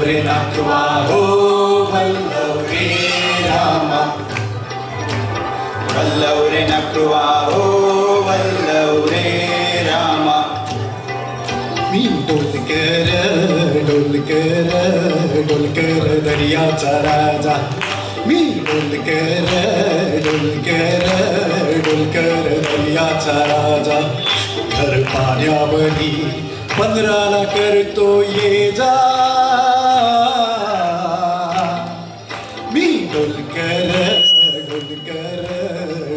रे नाखवा हो वल्लव रे रामा, वल्लव रे नाखवा हो वल्लव रे रामा. मी डोलकर डोलकर डोलकर दर्याचा राजा, मी डोलकर डोलकर डोलकर दर्याचा राजा. घर पाण्यावरी 15ला करतो ये जा, मी डोलकर डोलकर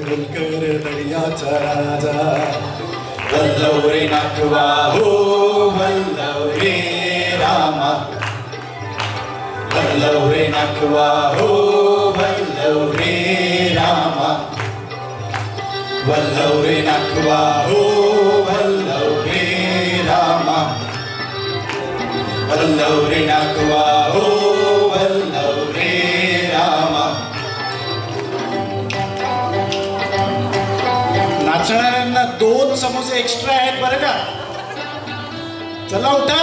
डोलकर दर्याचा राजा. वल्लव रे नाखवा हो वल्लव रे रामा, वल्लव रे नाखवा हो वल्लव रे रामा, वल्लव रे नाखवा हो वल्लव रे रामा, वल्लव रे नाखवा हो वल्लव रे रामा. नाचणाऱ्यांना 2 समोसे एक्स्ट्रा आहेत बरं का. चला उठा.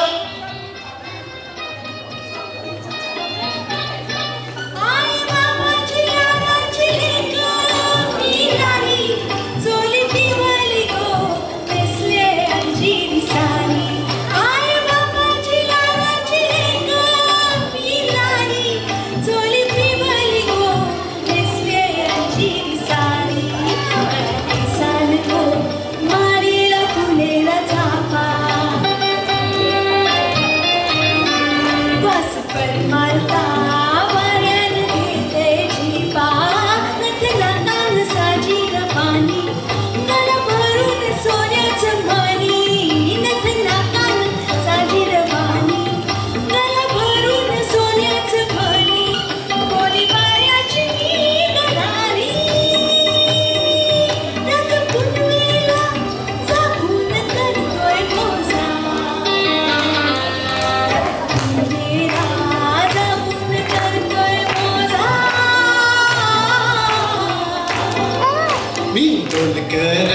मी डोलकर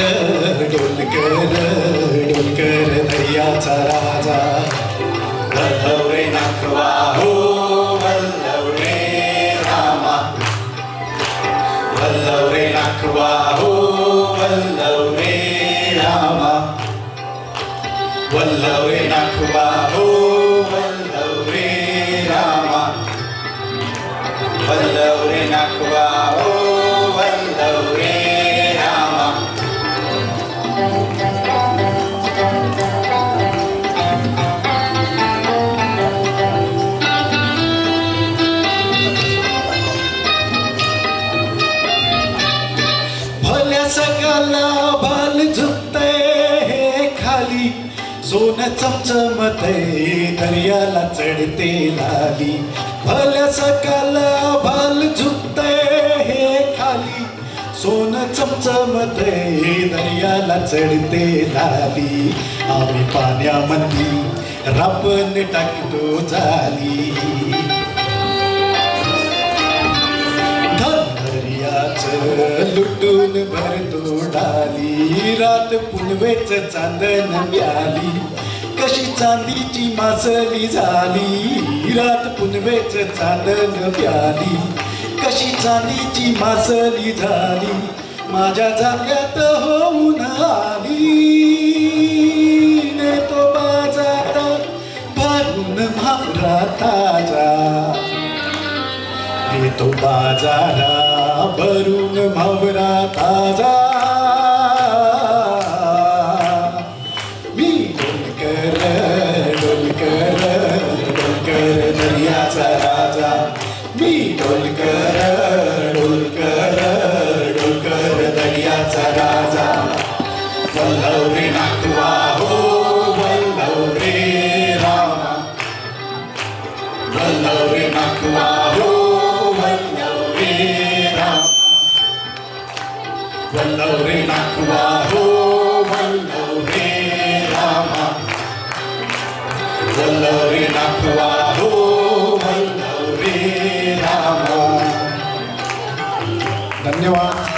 डोलकर डोलकर दर्याचा राजा. वल्लव रे नाखवा हो वल्लव रे रामा, वल्लव रे नाखवा हो वल्लव रे रामा, वल्लव रे नाखवा हो वल्लव रे रामा, वल्लव रे नाखवा हो वल्लव रे रामा. भल्या सकाळला भाल झुकते खाली, सोनं चमचमते दर्याला चढते लाली. भल्या सकाळला भाल झुकते खाली, सोनं चमचमते दर्याला चढते लाली. आम्ही पाण्यामध्ये रापण टाकतो झाली, लुटून भरतो डाली. रात पुनवेच चांदण प्याली, कशी चांदीची मासली झाली. रात पुनवेच चांदण प्याली, कशी चांदीची मासली झाली. माझ्या जाग्यात होऊन आली, नेतो बाजारात भरून भावरा ताजा, नेतो बाजारा भरून भावरा ताजा. मी डोलकर डोलकर डोलकर दर्याचा राजा, मी डोलकर डोलकर डोलकर दर्याचा राजा. वल्लव रे नाखवा हो वल्लव रे रामा, वल्लव रे नाखवा हो वल्लव रे रामा, वल्लव रे नाखवा हो वल्लव रे रामा, वल्लव रे नाखवा हो वल्लव रे रामा. धन्यवाद.